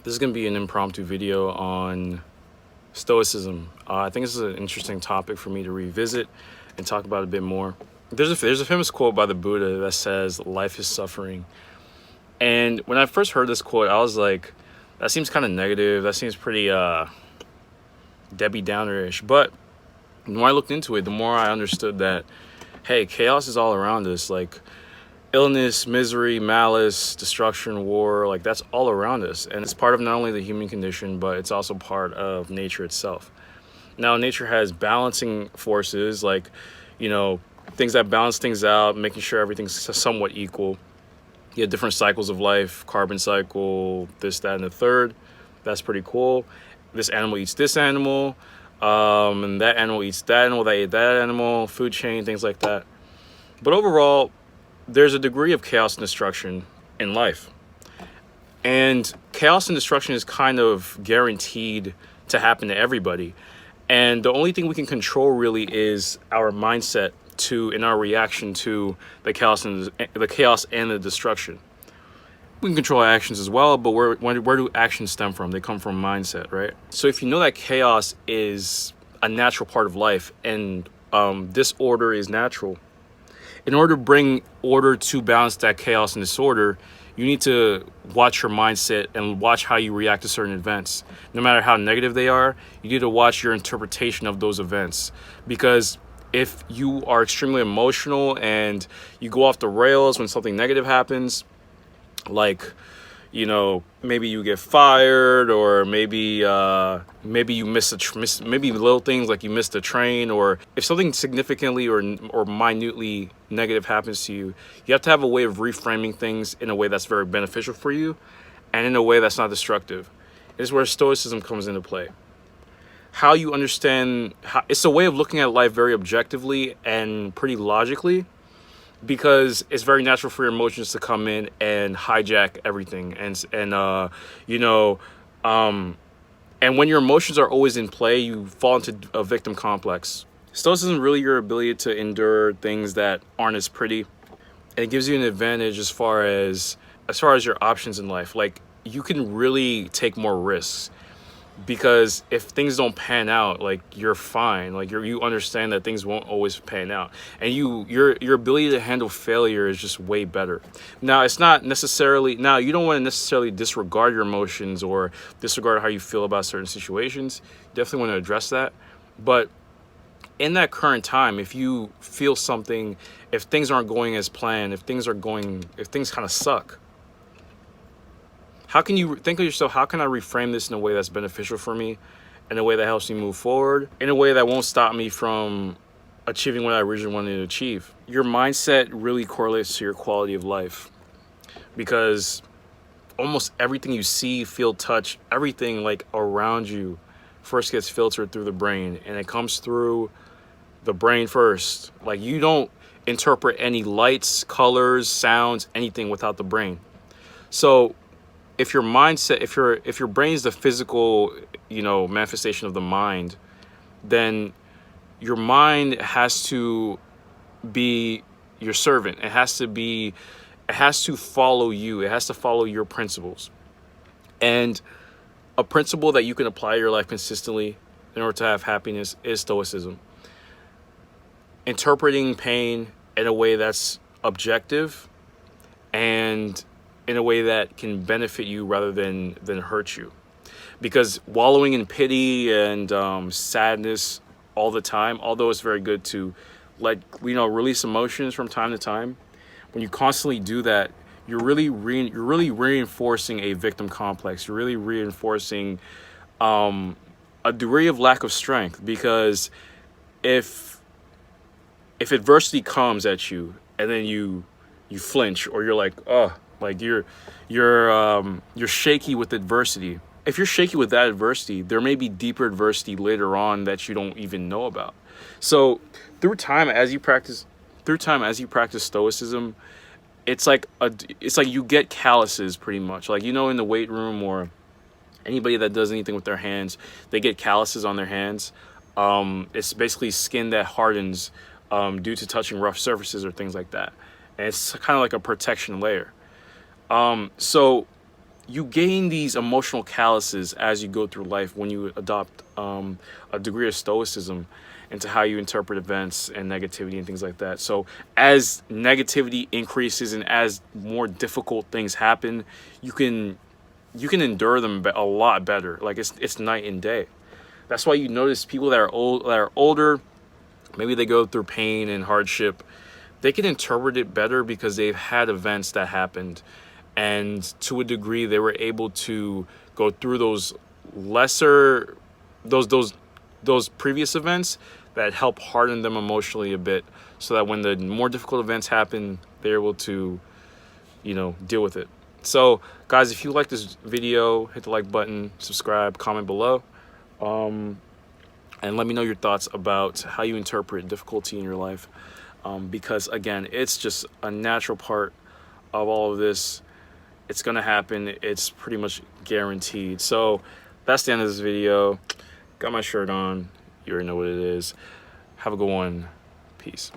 This is going to be an impromptu video on stoicism. I think this is an interesting topic for me to revisit and talk about a bit more. There's a famous quote by the Buddha that says, "Life is suffering." And when I first heard this quote, I was like, that seems kind of negative. That seems pretty Debbie Downer-ish. But the more I looked into it, the more I understood that, hey, chaos is all around us. Like, illness, misery, malice, destruction, war, like that's all around us. And it's part of not only the human condition, but it's also part of nature itself. Now, nature has balancing forces, like, things that balance things out, making sure everything's somewhat equal. You have different cycles of life, carbon cycle, this, that, and the third. That's pretty cool. This animal eats this animal, and that animal eats that animal, that ate that animal, food chain, things like that. But overall, there's a degree of chaos and destruction in life. And chaos and destruction is kind of guaranteed to happen to everybody. And the only thing we can control really is our mindset and our reaction to the chaos and the destruction. We can control our actions as well, but where do actions stem from? They come from mindset, right? So if you know that chaos is a natural part of life and disorder is natural, in order to bring order to balance that chaos and disorder, you need to watch your mindset and watch how you react to certain events. No matter how negative they are, you need to watch your interpretation of those events. Because if you are extremely emotional and you go off the rails when something negative happens, like, maybe you get fired, or maybe you miss maybe little things like you missed a train, or if something significantly or minutely negative happens to you, you have to have a way of reframing things in a way that's very beneficial for you and in a way that's not destructive. This is where stoicism comes into play. How you understand, it's a way of looking at life very objectively and pretty logically, because it's very natural for your emotions to come in and hijack everything. And when your emotions are always in play, you fall into a victim complex. Stoicism is really your ability to endure things that aren't as pretty. And it gives you an advantage as far as your options in life. Like, you can really take more risks. Because if things don't pan out, like, you're fine. Like, you understand that things won't always pan out, and your ability to handle failure is just way better. Now, it's not necessarily, now you don't want to necessarily disregard your emotions or disregard how you feel about certain situations. You definitely want to address that. But in that current time, if you feel something, if things aren't going as planned, if things kind of suck, how can you think of yourself, how can I reframe this in a way that's beneficial for me, in a way that helps me move forward, in a way that won't stop me from achieving what I originally wanted to achieve? Your mindset really correlates to your quality of life, because almost everything you see, feel, touch, everything like around you first gets filtered through the brain, and it comes through the brain first. Like, you don't interpret any lights, colors, sounds, anything without the brain. So if your mindset, if your brain is the physical, manifestation of the mind, then your mind has to be your servant. It has to follow you. It has to follow your principles. And a principle that you can apply to your life consistently in order to have happiness is stoicism. Interpreting pain in a way that's objective and in a way that can benefit you rather than hurt you. Because wallowing in pity and sadness all the time, although it's very good to release emotions from time to time, when you constantly do that, you're really reinforcing a victim complex. You're really reinforcing a degree of lack of strength. Because if adversity comes at you and then you flinch, or you're like, like you're shaky with adversity. If you're shaky with that adversity, there may be deeper adversity later on that you don't even know about. So through time as you practice stoicism, it's like you get calluses pretty much. Like, in the weight room, or anybody that does anything with their hands, they get calluses on their hands. It's basically skin that hardens due to touching rough surfaces or things like that. And it's kind of like a protection layer. So you gain these emotional calluses as you go through life when you adopt a degree of stoicism into how you interpret events and negativity and things like that. So as negativity increases and as more difficult things happen, you can endure them a lot better. Like it's night and day. That's why you notice people that are older, maybe they go through pain and hardship, they can interpret it better because they've had events that happened, and to a degree they were able to go through those lesser those previous events that help harden them emotionally a bit, so that when the more difficult events happen, they're able to, deal with it. So guys, if you like this video, hit the like button, subscribe, comment below, and let me know your thoughts about how you interpret difficulty in your life, because again, it's just a natural part of all of this. It's gonna happen. It's pretty much guaranteed. So that's the end of this video. Got my shirt on. You already know what it is. Have a good one. Peace.